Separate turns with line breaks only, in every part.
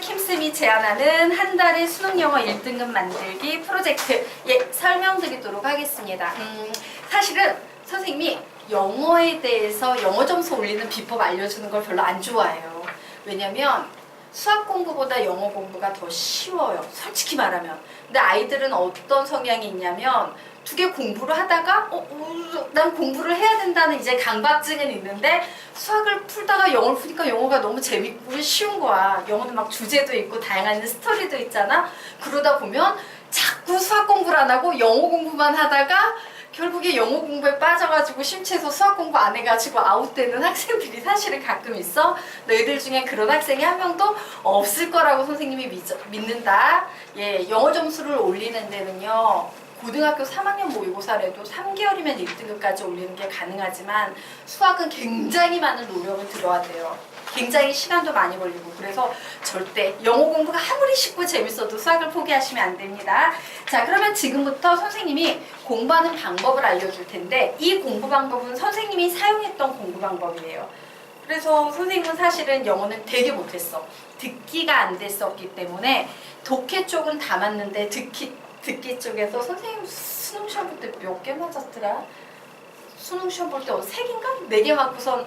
김쌤이 제안하는 한 달의 수능 영어 1등급 만들기 프로젝트 설명드리도록 하겠습니다. 사실은 선생님이 영어에 대해서 영어 점수 올리는 비법 알려주는 걸 별로 안 좋아해요. 왜냐면 수학 공부보다 영어 공부가 더 쉬워요. 솔직히 말하면. 근데 아이들은 어떤 성향이 있냐면 두 개 공부를 하다가 난 공부를 해야 된다는 이제 강박증은 있는데 수학을 풀다가 영어를 푸니까 영어가 너무 재밌고 쉬운 거야. 영어는 막 주제도 있고 다양한 스토리도 있잖아. 그러다 보면 자꾸 수학 공부를 안 하고 영어 공부만 하다가 결국에 영어 공부에 빠져가지고 심취해서 수학 공부 안 해가지고 아웃되는 학생들이 사실은 가끔 있어. 너희들 중에 그런 학생이 한 명도 없을 거라고 선생님이 믿는다. 영어 점수를 올리는 데는요. 고등학교 3학년 모의고사라도 3개월이면 1등급까지 올리는 게 가능하지만 수학은 굉장히 많은 노력을 들여야 돼요. 굉장히 시간도 많이 걸리고 그래서 절대 영어 공부가 아무리 쉽고 재밌어도 수학을 포기하시면 안 됩니다. 자, 그러면 지금부터 선생님이 공부하는 방법을 알려줄 텐데 이 공부 방법은 선생님이 사용했던 공부 방법이에요. 그래서 선생님은 사실은 영어는 되게 못했어. 듣기가 안 됐었기 때문에 독해 쪽은 다 맞는데 듣기 쪽에서 선생님 수능 시험 볼 때 몇 개 맞았더라? 수능 시험 볼 때 3개인가? 4개 맞고선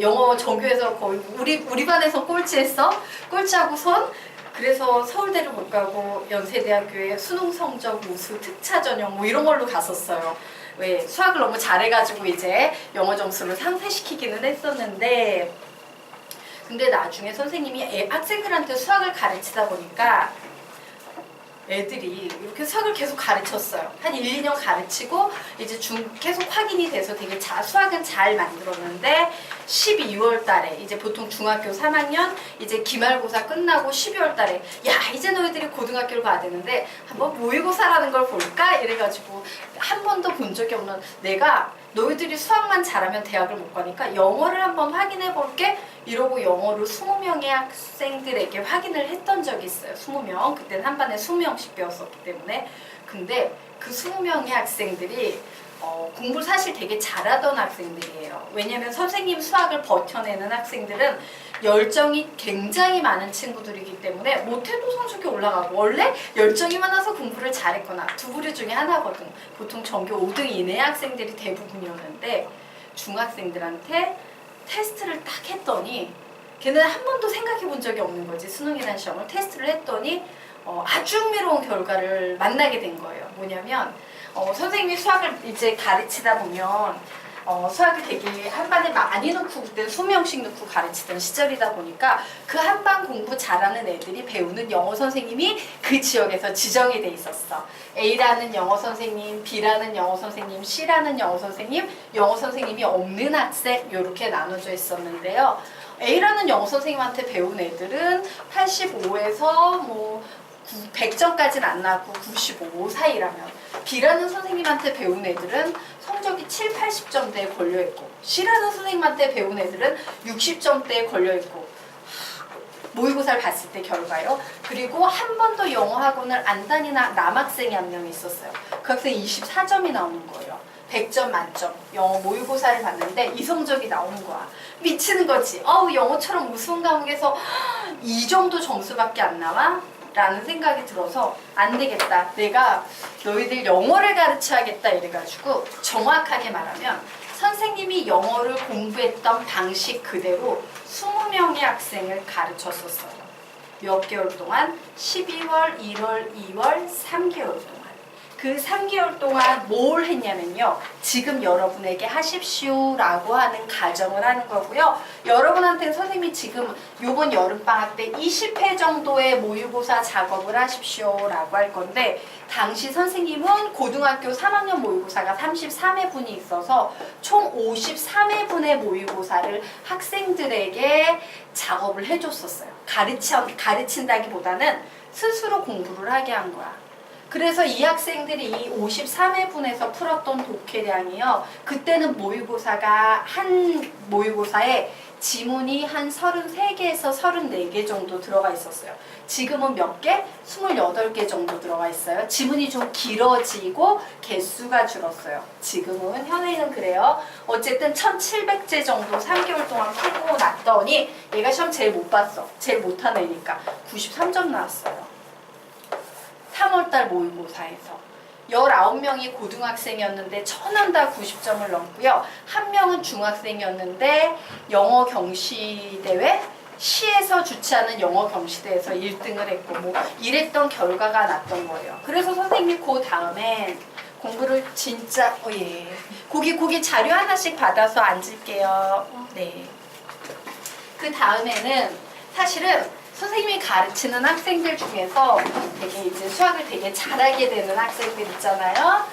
영어 정규에서 거의 우리 반에서 꼴찌했어. 꼴찌하고선 그래서 서울대를 못 가고 연세대학교에 수능 성적 우수 특차 전형 뭐 이런 걸로 갔었어요. 왜 수학을 너무 잘해가지고 이제 영어 점수를 상쇄시키기는 했었는데 근데 나중에 선생님이 학생들한테 수학을 가르치다 보니까 애들이 이렇게 수학을 계속 가르쳤어요. 한 1, 2년 가르치고 이제 계속 확인이 돼서 되게 수학은 잘 만들었는데 12월 달에 이제 보통 중학교 3학년 이제 기말고사 끝나고 12월 달에 야 이제 너희들이 고등학교를 가야 되는데 한번 모의고사라는 걸 볼까? 이래가지고 한 번도 본 적이 없는 내가 너희들이 수학만 잘하면 대학을 못 가니까 영어를 한번 확인해 볼게 이러고 영어를 20명의 학생들에게 확인을 했던 적이 있어요. 20명. 그때는 한 반에 20명씩 배웠었기 때문에. 근데 그 20명의 학생들이 공부를 사실 되게 잘하던 학생들이에요. 왜냐면 선생님 수학을 버텨내는 학생들은 열정이 굉장히 많은 친구들이기 때문에 못해도 성적이 올라가고 원래 열정이 많아서 공부를 잘했거나 두 부류 중에 하나거든. 보통 전교 5등 이내 학생들이 대부분이었는데 중학생들한테 테스트를 딱 했더니 걔는 한 번도 생각해 본 적이 없는 거지. 수능이라는 시험을 테스트를 했더니 아주 흥미로운 결과를 만나게 된 거예요. 뭐냐면 선생님이 수학을 이제 가르치다 보면 수학을 되게 한 반에 많이 넣고 그때 20명씩 넣고 가르치던 시절이다 보니까 그 한 반 공부 잘하는 애들이 배우는 영어 선생님이 그 지역에서 지정이 돼 있었어. A라는 영어 선생님, B라는 영어 선생님, C라는 영어 선생님, 영어 선생님이 없는 학생 이렇게 나눠져 있었는데요. A라는 영어 선생님한테 배운 애들은 85에서 뭐 100점까지는 안 나왔고 95 사이라면 B라는 선생님한테 배운 애들은 성적이 7, 80점대에 걸려있고 C라는 선생님한테 배운 애들은 60점대에 걸려있고 모의고사를 봤을 때 결과요. 그리고 한 번도 영어 학원을 안 다니는 남학생이 한 명 있었어요. 그 학생이 24점이 나오는 거예요. 100점 만점 영어 모의고사를 봤는데 이 성적이 나오는 거야. 미치는 거지. 영어처럼 우스운 과목에서 이 정도 점수밖에 안 나와? 라는 생각이 들어서 안 되겠다. 내가 너희들 영어를 가르쳐야겠다 이래가지고 정확하게 말하면 선생님이 영어를 공부했던 방식 그대로 20명의 학생을 가르쳤었어요. 몇 개월 동안? 12월, 1월, 2월, 3개월 동안. 그 3개월 동안 뭘 했냐면요. 지금 여러분에게 하십시오 라고 하는 가정을 하는 거고요. 여러분한테는 선생님이 지금 요번 여름방학 때 20회 정도의 모의고사 작업을 하십시오 라고 할 건데 당시 선생님은 고등학교 3학년 모의고사가 33회분이 있어서 총 53회분의 모의고사를 학생들에게 작업을 해줬었어요. 가르친다기보다는 스스로 공부를 하게 한 거야. 그래서 이 학생들이 이 53회분에서 풀었던 독해량이요. 그때는 모의고사가 한 모의고사에 지문이 한 33개에서 34개 정도 들어가 있었어요. 지금은 몇 개? 28개 정도 들어가 있어요. 지문이 좀 길어지고 개수가 줄었어요. 지금은 현행은 그래요. 어쨌든 1700제 정도 3개월 동안 풀고 났더니 얘가 시험 제일 못 봤어. 제일 못한 애니까 93점 나왔어요. 3월달 모의고사에서 19명이 고등학생이었는데 천안 다 90점을 넘고요. 한 명은 중학생이었는데 영어 경시대회 시에서 주최하는 영어 경시대회에서 1등을 했고 뭐 이랬던 결과가 났던 거예요. 그래서 선생님이 그 다음에 공부를 진짜 예. 거기 자료 하나씩 받아서 앉을게요. 네. 그 다음에는 사실은 선생님이 가르치는 학생들 중에서 되게 이제 수학을 되게 잘하게 되는 학생들 있잖아요.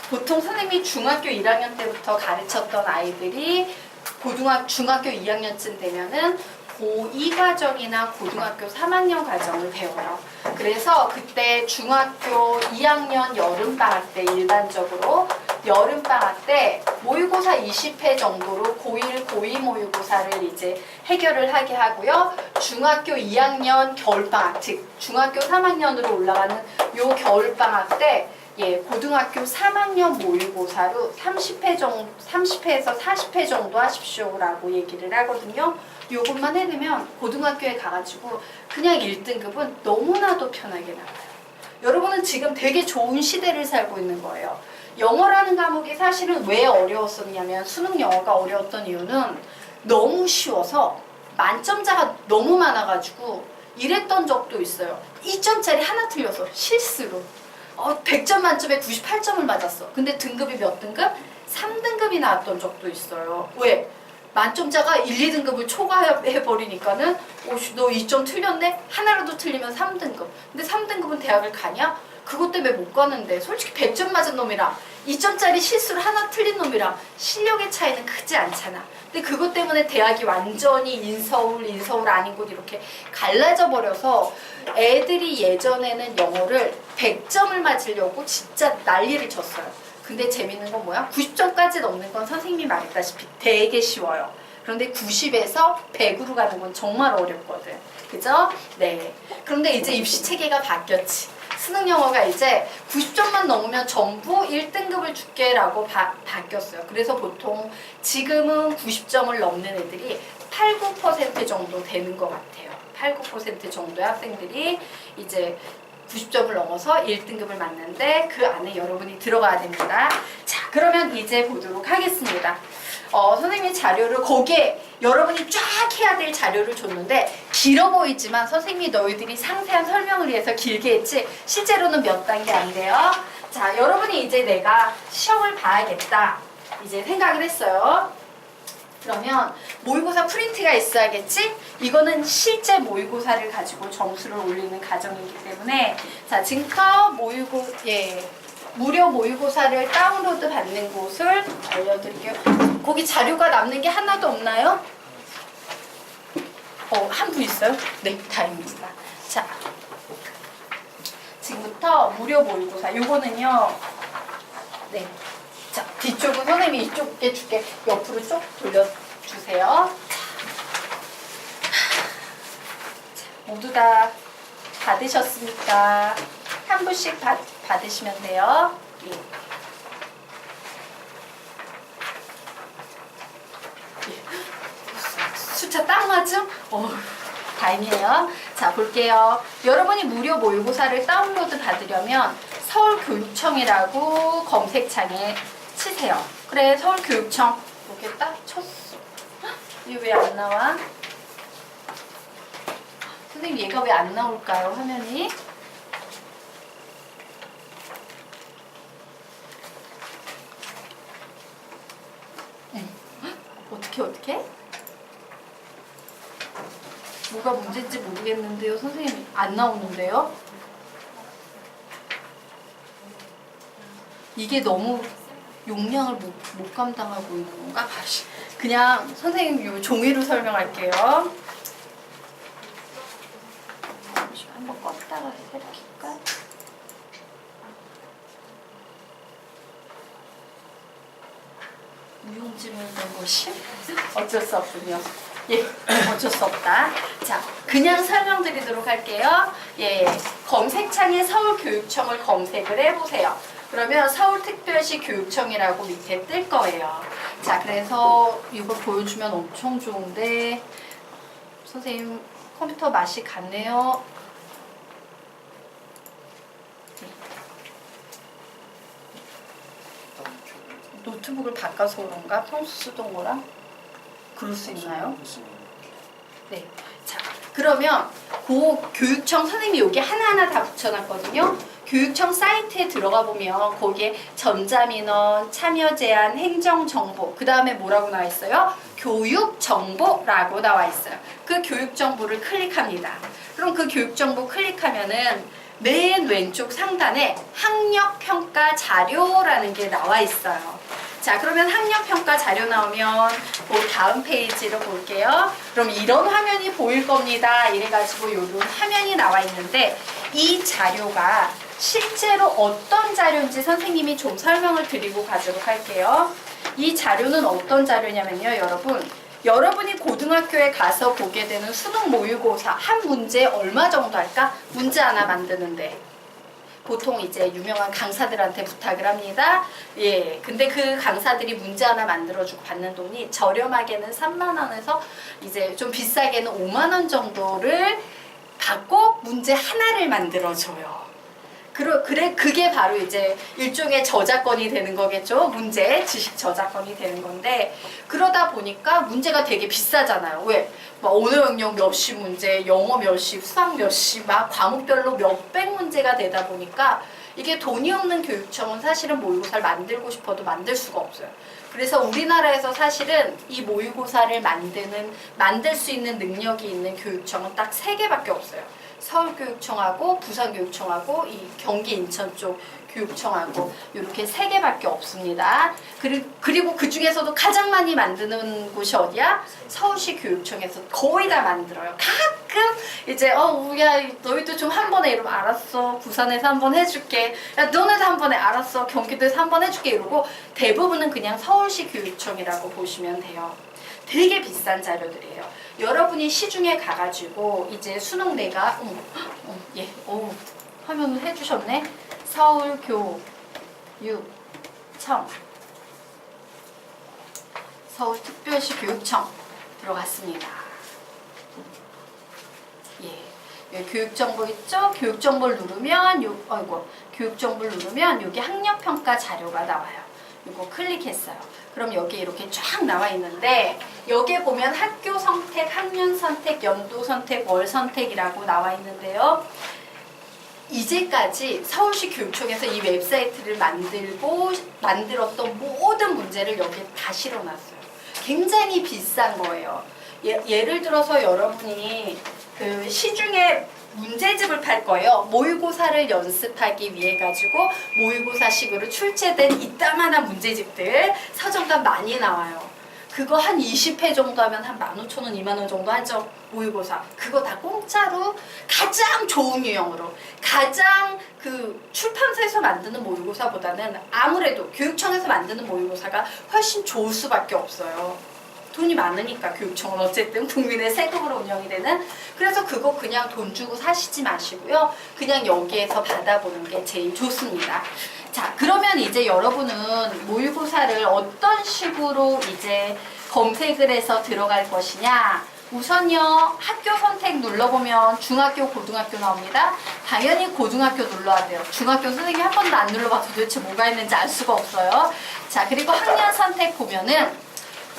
보통 선생님이 중학교 1학년 때부터 가르쳤던 아이들이 중학교 2학년쯤 되면은 고2 과정이나 고등학교 3학년 과정을 배워요. 그래서 그때 중학교 2학년 여름방학 때 일반적으로 여름방학 때 모의고사 20회 정도로 고1, 고2 모의고사를 이제 해결을 하게 하고요. 중학교 2학년 겨울방학, 즉 중학교 3학년으로 올라가는 요 겨울방학 때 고등학교 3학년 모의고사로 30회에서 40회 정도 하십시오라고 얘기를 하거든요. 요것만 해두면 고등학교에 가가지고 그냥 1등급은 너무나도 편하게 나와요. 여러분은 지금 되게 좋은 시대를 살고 있는 거예요. 영어라는 과목이 사실은 왜 어려웠었냐면 수능 영어가 어려웠던 이유는 너무 쉬워서 만점자가 너무 많아가지고 이랬던 적도 있어요. 2점짜리 하나 틀려서 실수로 100점 만점에 98점을 맞았어. 근데 등급이 몇 등급? 3등급이 나왔던 적도 있어요. 왜? 만점자가 1, 2등급을 초과해버리니까는 너 2점 틀렸네? 하나라도 틀리면 3등급. 근데 3등급은 대학을 가냐? 그것 때문에 못 가는데 솔직히 100점 맞은 놈이랑 2점짜리 실수를 하나 틀린 놈이랑 실력의 차이는 크지 않잖아. 근데 그것 때문에 대학이 완전히 인서울 아닌 곳 이렇게 갈라져 버려서 애들이 예전에는 영어를 100점을 맞으려고 진짜 난리를 쳤어요. 근데 재밌는 건 뭐야? 90점까지 넘는 건 선생님이 말했다시피 되게 쉬워요. 그런데 90에서 100으로 가는 건 정말 어렵거든. 그죠? 네. 그런데 이제 입시 체계가 바뀌었지. 수능 영어가 이제 90점만 넘으면 전부 1등급을 줄게라고 바뀌었어요. 그래서 보통 지금은 90점을 넘는 애들이 8, 9% 정도 되는 것 같아요. 8, 9% 정도의 학생들이 이제 90점을 넘어서 1등급을 맞는데 그 안에 여러분이 들어가야 됩니다. 자, 그러면 이제 보도록 하겠습니다. 선생님이 자료를 거기에 여러분이 쫙 해야 될 자료를 줬는데 길어 보이지만 선생님이 너희들이 상세한 설명을 위해서 길게 했지 실제로는 몇 단계 안 돼요. 자, 여러분이 이제 내가 시험을 봐야겠다 이제 생각을 했어요. 그러면 모의고사 프린트가 있어야겠지? 이거는 실제 모의고사를 가지고 점수를 올리는 과정이기 때문에 자, 지금부터 무료 모의고사를 다운로드 받는 곳을 알려드릴게요. 거기 자료가 남는 게 하나도 없나요? 한 분 있어요? 네, 다행입니다. 자, 지금부터 무료 모의고사. 요거는요, 네. 자, 뒤쪽은 선생님이 이쪽에 줄게. 옆으로 쭉 돌려주세요. 자, 모두 다 받으셨습니까? 한 분씩 받으시면 돼요. 예. 숫자 딱 맞음? 다행이에요. 자, 볼게요. 여러분이 무료 모의고사를 다운로드 받으려면 서울교육청이라고 검색창에 치세요. 그래, 서울교육청. 이렇게 딱 쳤어. 이게 왜 안 나와? 선생님, 얘가 왜 안 나올까요? 화면이? 어떻게? 뭐가 문제인지 모르겠는데요. 선생님 안 나오는데요? 이게 너무 용량을 못 감당하고 있는 건가? 그냥 선생님 요 종이로 설명할게요. 한번 껐다가 새로 켤까? 무용지물 된 것이 어쩔 수 없군요. 예, 어쩔 수 없다. 자, 그냥 설명드리도록 할게요. 예, 검색창에 서울교육청을 검색을 해보세요. 그러면 서울특별시 교육청이라고 밑에 뜰 거예요. 자, 그래서 이거 보여주면 엄청 좋은데 선생님 컴퓨터 맛이 갔네요. 노트북을 바꿔서 그런가? 평소 쓰던 거랑? 그럴 수 있나요? 네. 자, 그러면 그 교육청 선생님이 여기 하나하나 다 붙여놨거든요. 교육청 사이트에 들어가 보면 거기에 전자민원, 참여 제한, 행정 정보, 그 다음에 뭐라고 나와 있어요? 교육 정보라고 나와 있어요. 그 교육 정보를 클릭합니다. 그럼 그 교육 정보 클릭하면은 맨 왼쪽 상단에 학력평가 자료라는 게 나와 있어요. 자, 그러면 학력평가 자료 나오면 그 다음 페이지를 볼게요. 그럼 이런 화면이 보일 겁니다. 이래가지고 이런 화면이 나와 있는데 이 자료가 실제로 어떤 자료인지 선생님이 좀 설명을 드리고 가도록 할게요. 이 자료는 어떤 자료냐면요, 여러분이 고등학교에 가서 보게 되는 수능 모의고사 한 문제에 얼마 정도 할까? 문제 하나 만드는데 보통 이제 유명한 강사들한테 부탁을 합니다. 예, 근데 그 강사들이 문제 하나 만들어주고 받는 돈이 저렴하게는 3만 원에서 이제 좀 비싸게는 5만 원 정도를 받고 문제 하나를 만들어줘요. 그게 바로 이제 일종의 저작권이 되는 거겠죠. 문제, 지식 저작권이 되는 건데 그러다 보니까 문제가 되게 비싸잖아요. 왜? 막 언어 영역 몇십 문제, 영어 몇십, 수학 몇십, 막 과목별로 몇백 문제가 되다 보니까 이게 돈이 없는 교육청은 사실은 모의고사를 만들고 싶어도 만들 수가 없어요. 그래서 우리나라에서 사실은 이 모의고사를 만들 수 있는 능력이 있는 교육청은 딱 3개밖에 없어요. 서울교육청하고 부산교육청하고 이 경기 인천 쪽 교육청하고 이렇게 3개밖에 없습니다. 그리고 그 중에서도 가장 많이 만드는 곳이 어디야? 서울시 교육청에서 거의 다 만들어요. 가끔 이제 야 너희도 좀 한 번에 이러면 알았어. 부산에서 한 번 해줄게. 야 너네도 한 번에 알았어. 경기도에서 한 번 해줄게 이러고 대부분은 그냥 서울시 교육청이라고 보시면 돼요. 되게 비싼 자료들이에요. 여러분이 시중에 가가지고 이제 수능 내가 화면을 해주셨네. 서울교육청 서울특별시 교육청 들어갔습니다. 예, 교육정보 있죠? 교육정보를 누르면 교육정보를 누르면 여기 학력평가 자료가 나와요. 이거 클릭했어요. 그럼 여기 이렇게 쫙 나와 있는데 여기에 보면 학교 선택, 학년 선택, 연도 선택, 월 선택이라고 나와 있는데요. 이제까지 서울시 교육청에서 이 웹사이트를 만들었던 모든 문제를 여기에 다 실어놨어요. 굉장히 비싼 거예요. 예를 들어서 여러분이 그 시중에 문제집을 팔 거예요. 모의고사를 연습하기 위해 가지고 모의고사식으로 출제된 이따만한 문제집들 서점가 많이 나와요. 그거 한 20회 정도 하면 한 15,000원, 20,000원 정도 하죠. 모의고사. 그거 다 공짜로 가장 좋은 유형으로 가장 그 출판사에서 만드는 모의고사보다는 아무래도 교육청에서 만드는 모의고사가 훨씬 좋을 수밖에 없어요. 돈이 많으니까 교육청은 어쨌든 국민의 세금으로 운영이 되는. 그래서 그거 그냥 돈 주고 사시지 마시고요. 그냥 여기에서 받아보는 게 제일 좋습니다. 자, 그러면 이제 여러분은 모의고사를 어떤 식으로 이제 검색을 해서 들어갈 것이냐. 우선요, 학교 선택 눌러보면 중학교, 고등학교 나옵니다. 당연히 고등학교 눌러야 돼요. 중학교 선생님이 한 번도 안 눌러봐서 도대체 뭐가 있는지 알 수가 없어요. 자, 그리고 학년 선택 보면은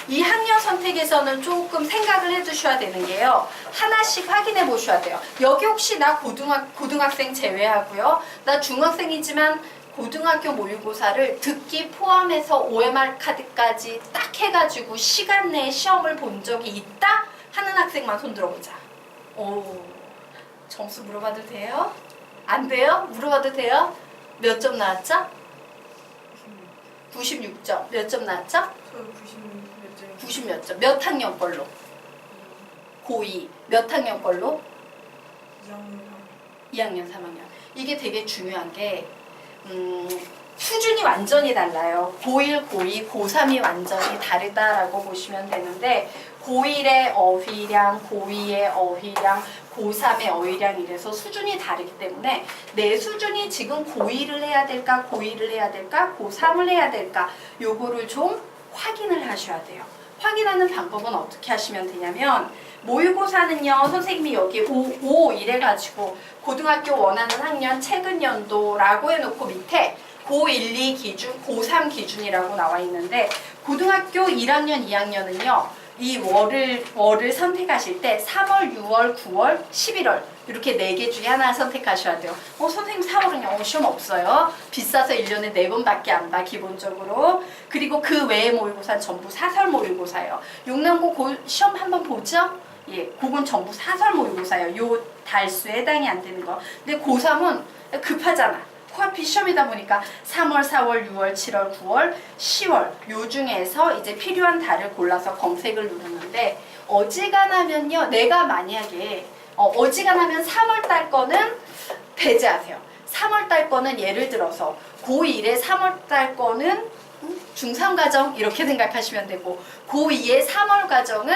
이 학년 선택에서는 조금 생각을 해주셔야 되는 게요. 하나씩 확인해 보셔야 돼요. 여기 혹시 나 고등학생 제외하고요. 나 중학생이지만 고등학교 모의고사를 듣기 포함해서 OMR 카드까지 딱 해가지고 시간 내에 시험을 본 적이 있다? 하는 학생만 손 들어보자. 오, 점수 물어봐도 돼요? 안 돼요? 물어봐도 돼요? 몇 점 나왔죠? 96점. 몇 점 나왔죠? 90 몇 점. 몇 학년 걸로? 고2. 몇 학년 걸로? 2학년, 3학년. 이게 되게 중요한 게 수준이 완전히 달라요. 고1, 고2, 고3이 완전히 다르다라고 보시면 되는데 고1의 어휘량, 고2의 어휘량, 고3의 어휘량 이래서 수준이 다르기 때문에 내 수준이 지금 고1을 해야 될까, 고2를 해야 될까, 고3을 해야 될까 요거를 좀 확인을 하셔야 돼요. 확인하는 방법은 어떻게 하시면 되냐면 모의고사는요 선생님이 여기 5 이래가지고 고등학교 원하는 학년 최근 연도라고 해놓고 밑에 고1, 2 기준, 고3 기준이라고 나와 있는데 고등학교 1학년, 2학년은요 이 월을 선택하실 때 3월, 6월, 9월, 11월 이렇게 4개 중에 하나 선택하셔야 돼요. 선생님 4월은 영어 시험 없어요. 비싸서 1년에 4번밖에 안 봐 기본적으로. 그리고 그 외의 모의고사는 전부 사설 모의고사예요. 용남고 시험 한번 보죠? 예, 그건 전부 사설 모의고사예요. 요 달수에 해당이 안 되는 거. 근데 고3은 급하잖아. 코앞이 시험이다 보니까 3월, 4월, 6월, 7월, 9월, 10월 요 중에서 이제 필요한 달을 골라서 검색을 누르는데 어지간하면요 내가 만약에 어지간하면 3월 달 거는 배제하세요. 3월 달 거는 예를 들어서 고1의 3월 달 거는 중3 과정 이렇게 생각하시면 되고 고2의 3월 과정은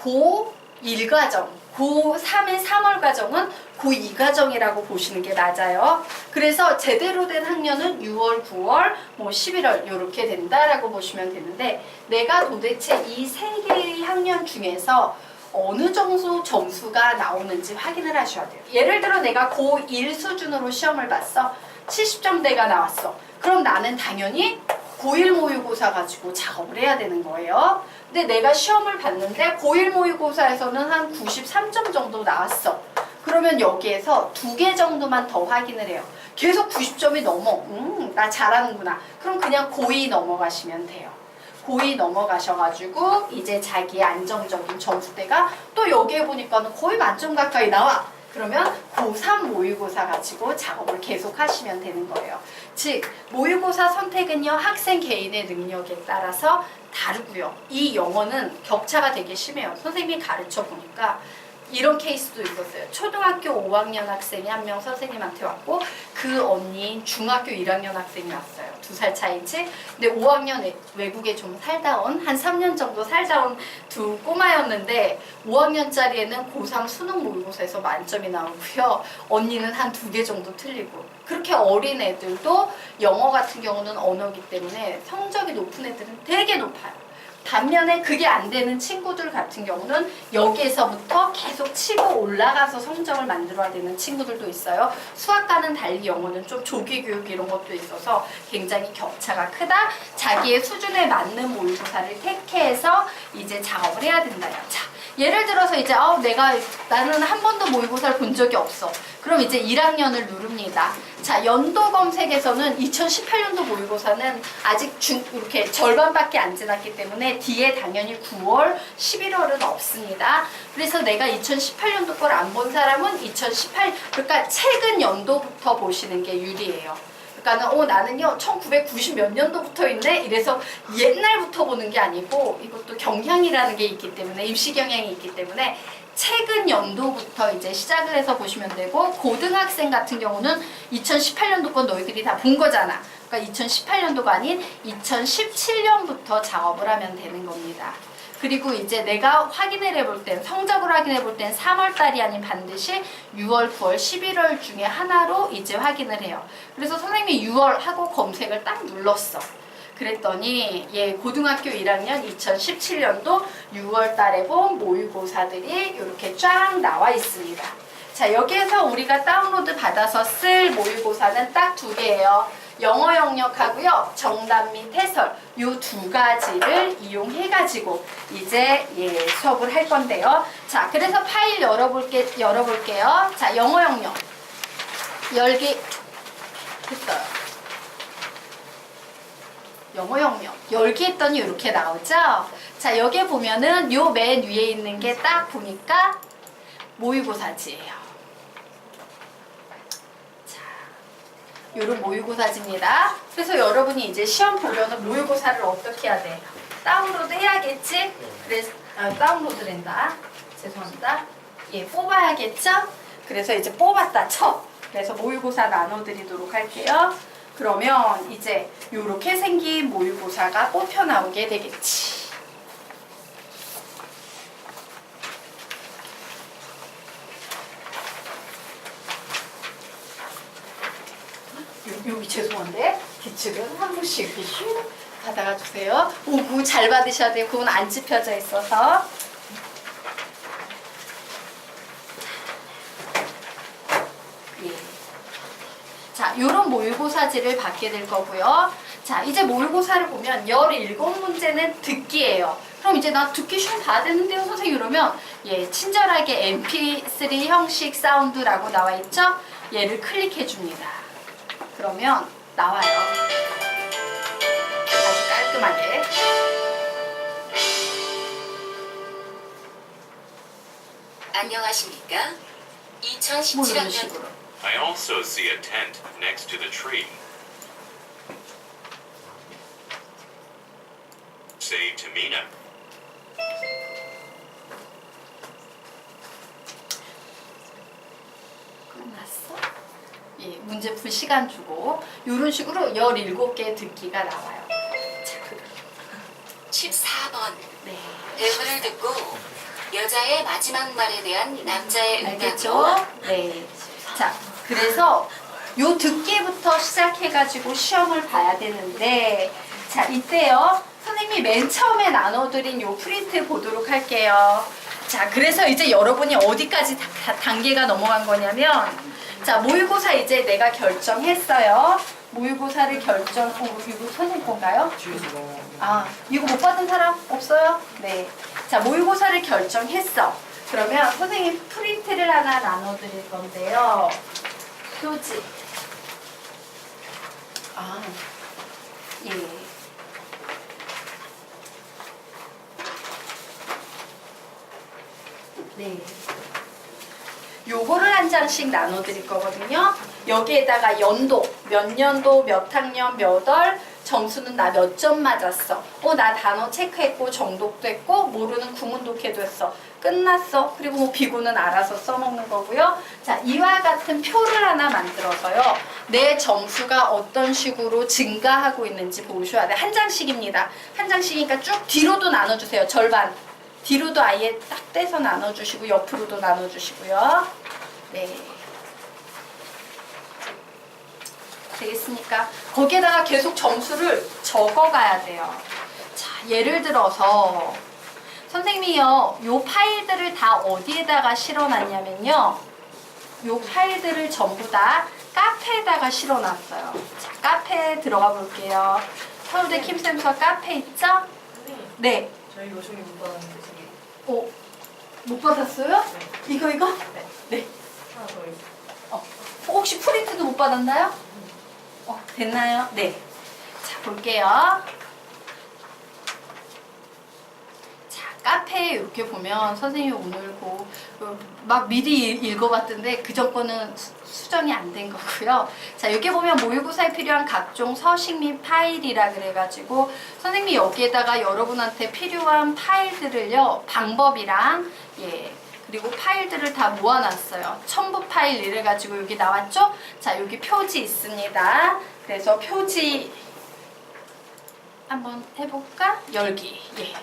고1 과정 고3의 3월 과정은 고2 과정이라고 보시는 게 맞아요. 그래서 제대로 된 학년은 6월, 9월, 11월 이렇게 된다라고 보시면 되는데 내가 도대체 이 세 개의 학년 중에서 어느 정도 점수가 나오는지 확인을 하셔야 돼요. 예를 들어 내가 고1 수준으로 시험을 봤어. 70점대가 나왔어. 그럼 나는 당연히 고1 모의고사 가지고 작업을 해야 되는 거예요. 근데 내가 시험을 봤는데 고1 모의고사에서는 한 93점 정도 나왔어. 그러면 여기에서 2개 정도만 더 확인을 해요. 계속 90점이 넘어. 나 잘하는구나. 그럼 그냥 고2 넘어가시면 돼요. 고2 넘어가셔가지고 이제 자기의 안정적인 점수대가 또 여기에 보니까는 거의 만점 가까이 나와. 그러면 고3 모의고사 가지고 작업을 계속 하시면 되는 거예요. 즉 모의고사 선택은요 학생 개인의 능력에 따라서 다르고요. 이 영어는 격차가 되게 심해요. 선생님이 가르쳐 보니까 이런 케이스도 있었어요. 초등학교 5학년 학생이 한 명 선생님한테 왔고 그 언니인 중학교 1학년 학생이 왔어요. 2살 차이지. 근데 5학년 외국에 좀 살다 온 한 3년 정도 살다 온 두 꼬마였는데 5학년짜리에는 고3 수능 모의고사에서 만점이 나오고요. 언니는 한 2개 정도 틀리고 그렇게 어린 애들도 영어 같은 경우는 언어기 때문에 성적이 높은 애들은 되게 높아요. 반면에 그게 안 되는 친구들 같은 경우는 여기에서부터 계속 치고 올라가서 성적을 만들어야 되는 친구들도 있어요. 수학과는 달리 영어는 좀 조기 교육 이런 것도 있어서 굉장히 격차가 크다. 자기의 수준에 맞는 모의고사를 택해서 이제 작업을 해야 된다요. 자, 예를 들어서 이제 나는 한 번도 모의고사를 본 적이 없어. 그럼 이제 1학년을 누릅니다. 자, 연도 검색에서는 2018년도 모의고사는 아직 이렇게 절반밖에 안 지났기 때문에 뒤에 당연히 9월, 11월은 없습니다. 그래서 내가 2018년도 걸 안 본 사람은 그러니까 최근 연도부터 보시는 게 유리해요. 그러니까는 나는요 1990 몇 년도부터 있네 이래서 옛날부터 보는 게 아니고 이것도 경향이라는 게 있기 때문에 입시 경향이 있기 때문에 최근 연도부터 이제 시작을 해서 보시면 되고 고등학생 같은 경우는 2018년도 건 너희들이 다 본 거잖아. 그러니까 2018년도가 아닌 2017년부터 작업을 하면 되는 겁니다. 그리고 이제 내가 확인을 해볼 땐 성적을 확인해 볼 땐 3월달이 아닌 반드시 6월, 9월, 11월 중에 하나로 이제 확인을 해요. 그래서 선생님이 6월 하고 검색을 딱 눌렀어. 그랬더니 고등학교 1학년 2017년도 6월 달에 본 모의고사들이 이렇게 쫙 나와 있습니다. 자, 여기에서 우리가 다운로드 받아서 쓸 모의고사는 딱 2개예요. 영어 영역하고요. 정답 및 해설 이 2가지를 이용해가지고 이제 수업을 할 건데요. 자, 그래서 파일 열어볼게요. 자, 영어 영역 열기 했어요. 영어 영역 열기 했더니 이렇게 나오죠. 자, 여기에 보면은 요 맨 위에 있는 게 딱 보니까 모의고사지예요. 요런 모의고사지입니다. 그래서 여러분이 이제 시험 보려는 모의고사를 어떻게 해야 돼? 다운로드 해야겠지? 그래서 다운로드랜다. 죄송합니다. 뽑아야겠죠? 그래서 이제 뽑았다 쳐. 그래서 모의고사 나눠드리도록 할게요. 그러면 이제 이렇게 생긴 모의고사가 뽑혀 나오게 되겠지. 여기 죄송한데 뒤측은 한 분씩 이렇게 슉 받아가 주세요. 오구 잘 받으셔야 돼요. 그건 안 찝혀져 있어서. 예. 자, 요런 모의고사지를 받게 될 거고요. 자, 이제 모의고사를 보면 17문제는 듣기예요. 그럼 이제 나 듣기 시험 봐야 되는데요, 선생님 이러면 예, 친절하게 MP3 형식 사운드라고 나와 있죠? 얘를 클릭해 줍니다. 그러면 나와요. 아주 깔끔하게.
안녕하십니까?
뭐 이런
2017학년
식으로.
I also see a tent next to the tree. Say to Mina.
끝났어? 예, 문제 풀 시간 주고 이런 식으로 17개 듣기가 나와요. 자,
14번
네.
대화를 듣고 여자의 마지막 말에 대한 남자의
알겠죠?
응답으로
네. 자, 그래서 요 듣기부터 시작해가지고 시험을 봐야 되는데, 자, 이때요. 선생님이 맨 처음에 나눠드린 요 프린트 보도록 할게요. 자, 그래서 이제 여러분이 어디까지 단계가 넘어간 거냐면, 자, 모의고사 이제 내가 결정했어요. 모의고사를 이거 선생님 건가요? 아, 이거 못 받은 사람 없어요? 네. 자, 모의고사를 결정했어. 그러면 선생님 프린트를 하나 나눠드릴 건데요. 표지. 아, 예. 네. 요거를 한 장씩 나눠드릴 거거든요. 여기에다가 연도, 몇 년도, 몇 학년, 몇 월, 점수는 나 몇 점 맞았어. 나 단어 체크했고 정독됐고 모르는 구문 독해도 했어. 끝났어. 그리고 뭐 비구는 알아서 써먹는 거고요. 자, 이와 같은 표를 하나 만들어서요. 내 점수가 어떤 식으로 증가하고 있는지 보셔야 돼. 한 장씩입니다. 한 장씩이니까 쭉 뒤로도 나눠주세요. 절반. 뒤로도 아예 딱 떼서 나눠주시고 옆으로도 나눠주시고요. 네. 되겠습니까? 거기에다가 계속 점수를 적어가야 돼요. 자, 예를 들어서 선생님이요, 요 파일들을 다 어디에다가 실어놨냐면요, 요 파일들을 전부 다 카페에다가 실어놨어요. 자, 카페에 들어가 볼게요. 서울대 킴쌤서 카페 있죠? 네.
저희 요청이 못 받았는데 저기
못 받았어요?
네.
이거?
네.
네.
하나 더 있어요.
혹시 프린트도 못 받았나요? 됐나요? 네. 자, 볼게요. 자, 카페에 이렇게 보면 선생님이 오늘 막 미리 읽어봤던데 그전 거는 수정이 안 된 거고요. 자, 여기 보면 모의고사에 필요한 각종 서식 및 파일이라 그래가지고 선생님이 여기에다가 여러분한테 필요한 파일들을요, 방법이랑 그리고 파일들을 다 모아놨어요. 첨부 파일 이래가지고 여기 나왔죠? 자, 여기 표지 있습니다. 그래서 표지 한번 해볼까? 열기. 예.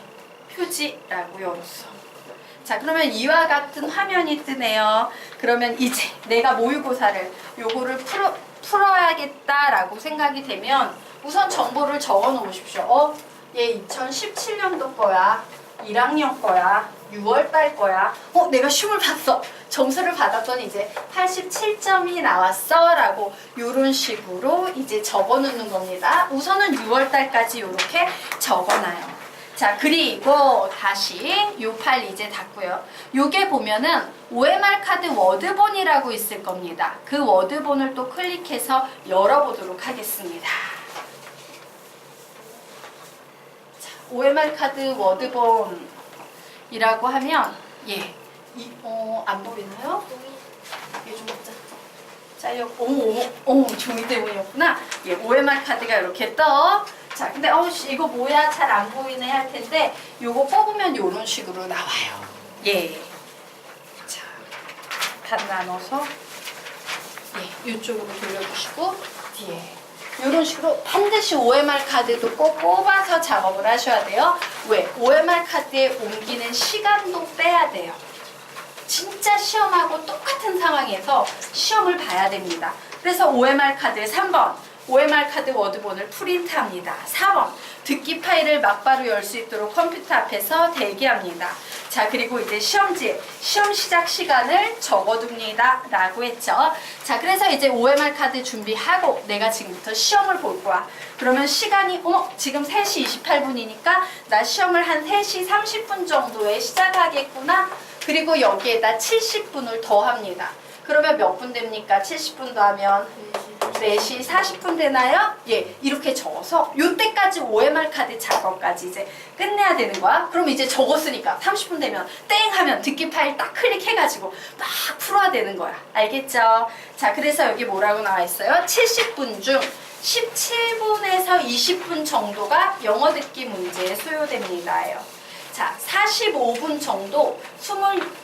표지라고 열었어. 자, 그러면 이와 같은 화면이 뜨네요. 그러면 이제 내가 모의고사를 요거를 풀어야겠다라고 생각이 되면 우선 정보를 적어 놓으십시오. 얘 2017년도 거야. 1학년 거야. 6월 달 거야. 내가 시험을 봤어. 점수를 받았더니 이제 87점이 나왔어 라고 요런 식으로 이제 적어 놓는 겁니다. 우선은 6월 달까지 요렇게 적어놔요. 자, 그리고 다시 요 파일 이제 닫고요. 요게 보면은 OMR 카드 워드본이라고 있을 겁니다. 그 워드본을 또 클릭해서 열어보도록 하겠습니다. 자, OMR 카드 워드본이라고 하면 안 보이나요? 이거 좀 먹자. 자, 종이 때문이었구나. OMR 카드가 이렇게 떠. 자, 근데 이거 뭐야? 잘 안 보이네 할 텐데 요거 뽑으면 요런 식으로 나와요. 자, 반 나눠서 이쪽으로 돌려주시고 뒤에 이런 식으로 반드시 OMR 카드도 꼭 뽑아서 작업을 하셔야 돼요. 왜? OMR 카드에 옮기는 시간도 빼야 돼요. 진짜 시험하고 똑같은 상황에서 시험을 봐야 됩니다. 그래서 OMR 카드 3번, OMR 카드 워드본을 프린트합니다. 4번, 듣기 파일을 막바로 열 수 있도록 컴퓨터 앞에서 대기합니다. 자, 그리고 이제 시험지, 시험 시작 시간을 적어둡니다. 라고 했죠. 자, 그래서 이제 OMR 카드 준비하고 내가 지금부터 시험을 볼 거야. 그러면 시간이, 지금 3시 28분이니까 나 시험을 한 3시 30분 정도에 시작하겠구나. 그리고 여기에다 70분을 더합니다. 그러면 몇 분 됩니까? 70분 더하면 4시 40분 되나요? 예, 이렇게 적어서 요때까지 OMR 카드 작업까지 이제 끝내야 되는 거야. 그럼 이제 적었으니까 30분 되면 땡 하면 듣기 파일 딱 클릭해가지고 막 풀어야 되는 거야. 알겠죠? 자, 그래서 여기 뭐라고 나와 있어요? 70분 중 17분에서 20분 정도가 영어 듣기 문제에 소요됩니다요. 자, 45분 정도,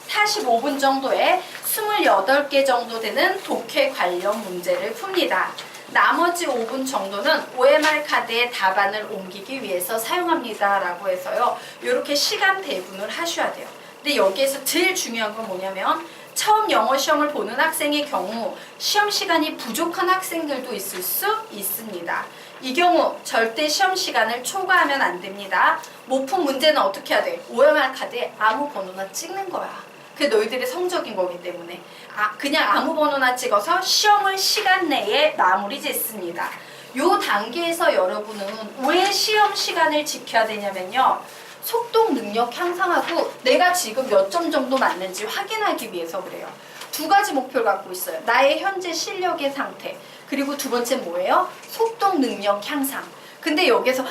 45분 정도에 28개 정도 되는 독해 관련 문제를 풉니다. 나머지 5분 정도는 OMR 카드의 답안을 옮기기 위해서 사용합니다. 라고 해서요. 이렇게 시간 배분을 하셔야 돼요. 근데 여기에서 제일 중요한 건 뭐냐면 처음 영어 시험을 보는 학생의 경우 시험 시간이 부족한 학생들도 있을 수 있습니다. 이 경우 절대 시험 시간을 초과하면 안 됩니다. 못 푼 문제는 어떻게 해야 돼? OMR 카드에 아무 번호나 찍는 거야. 그게 너희들의 성적인 거기 때문에 그냥 아무 번호나 찍어서 시험을 시간 내에 마무리 짓습니다. 요 단계에서 여러분은 왜 시험 시간을 지켜야 되냐면요. 속독 능력 향상하고 내가 지금 몇 점 정도 맞는지 확인하기 위해서 그래요. 두 가지 목표를 갖고 있어요. 나의 현재 실력의 상태. 그리고 두 번째 뭐예요? 속독 능력 향상. 근데 여기서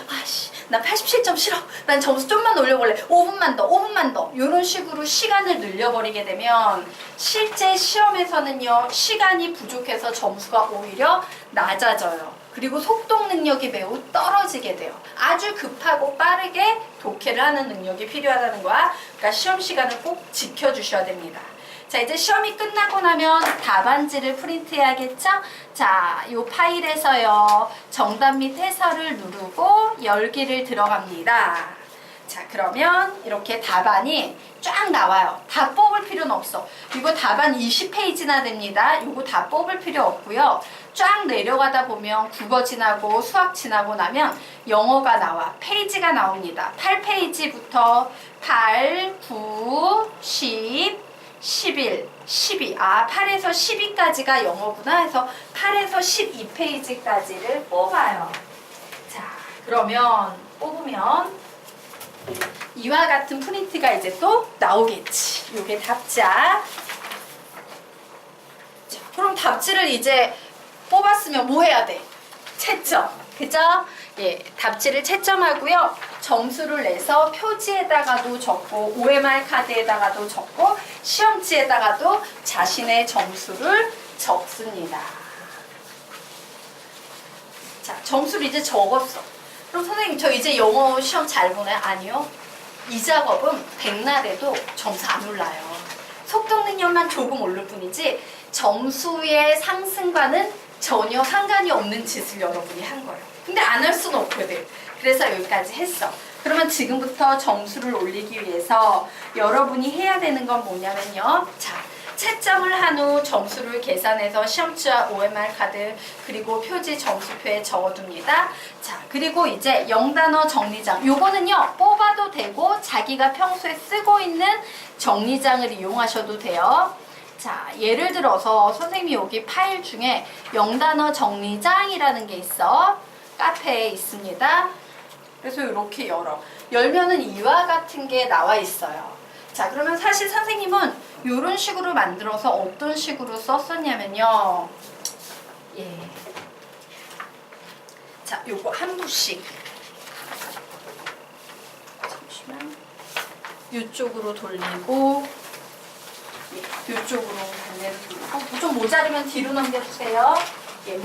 나 87점 싫어. 난 점수 좀만 올려볼래. 5분만 더, 5분만 더. 이런 식으로 시간을 늘려버리게 되면 실제 시험에서는요. 시간이 부족해서 점수가 오히려 낮아져요. 그리고 속독 능력이 매우 떨어지게 돼요. 아주 급하고 빠르게 독해를 하는 능력이 필요하다는 거야. 그러니까 시험 시간을 꼭 지켜주셔야 됩니다. 자, 이제 시험이 끝나고 나면 답안지를 프린트해야겠죠? 자, 이 파일에서요. 정답 및 해설을 누르고 열기를 들어갑니다. 자, 그러면 이렇게 답안이 쫙 나와요. 다 뽑을 필요는 없어. 이거 답안 20페이지나 됩니다. 이거 다 뽑을 필요 없고요. 쫙 내려가다 보면 국어 지나고 수학 지나고 나면 영어가 나와. 페이지가 나옵니다. 8페이지부터 8, 9, 10, 11, 12. 8에서 12까지가 영어구나 해서 8에서 12페이지까지를 뽑아요. 자, 그러면 뽑으면 이와 같은 프린트가 이제 또 나오겠지. 요게 답자. 자, 그럼 답지를 이제 뽑았으면 뭐 해야 돼? 채점. 그죠? 예, 답지를 채점하고요. 점수를 내서 표지에다가도 적고 OMR 카드에다가도 적고 시험지에다가도 자신의 점수를 적습니다. 자, 점수를 이제 적었어. 그럼 선생님 저 이제 영어 시험 잘 보나요? 아니요. 이 작업은 백날에도 점수 안 올라요. 속독 능력만 조금 오를 뿐이지 점수의 상승과는 전혀 상관이 없는 짓을 여러분이 한 거예요. 근데 안 할 수는 없거든. 그래서 여기까지 했어. 그러면 지금부터 점수를 올리기 위해서 여러분이 해야 되는 건 뭐냐면요. 자, 채점을 한 후 점수를 계산해서 시험지와 OMR 카드 그리고 표지 점수표에 적어둡니다. 자, 그리고 이제 영단어 정리장. 요거는요. 뽑아도 되고 자기가 평소에 쓰고 있는 정리장을 이용하셔도 돼요. 자, 예를 들어서 선생님이 여기 파일 중에 영단어 정리장이라는 게 있어. 카페에 있습니다. 그래서 이렇게 열면은 이와 같은 게 나와 있어요. 자, 그러면 사실 선생님은 이런 식으로 만들어서 어떤 식으로 썼었냐면요. 예. 자, 요거 한 부씩. 잠시만. 이쪽으로 돌리고, 예, 이쪽으로 반대로 돌리고. 좀 모자르면 뒤로 넘겨주세요. 예,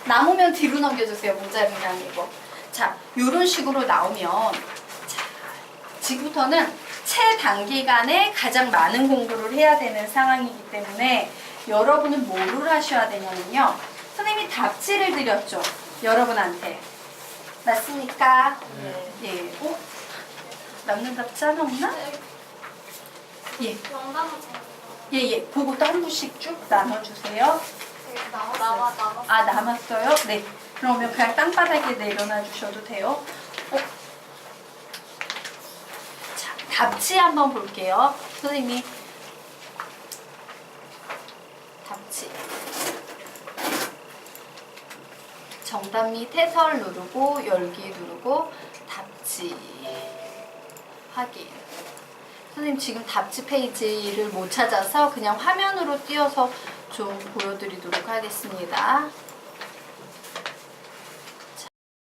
남으면 뒤로 넘겨주세요. 모자른 게 아니고. 자, 이런 식으로 나오면 자, 지금부터는 최단기간에 가장 많은 공부를 해야 되는 상황이기 때문에 여러분은 뭐를 하셔야 되냐면요. 선생님이 답지를 드렸죠. 여러분한테. 맞습니까?
네.
예. 남는 답지 하나 없나? 예. 예. 그것도 한 분씩 쭉 나눠주세요. 아, 남았어요? 네. 그러면 그냥 땅바닥에 내려놔 주셔도 돼요. 자, 답지 한번 볼게요. 선생님이. 답지. 정답 밑 해설 누르고 열기 누르고 답지 확인. 선생님 지금 답지 페이지를 못 찾아서 그냥 화면으로 띄워서 좀 보여드리도록 하겠습니다.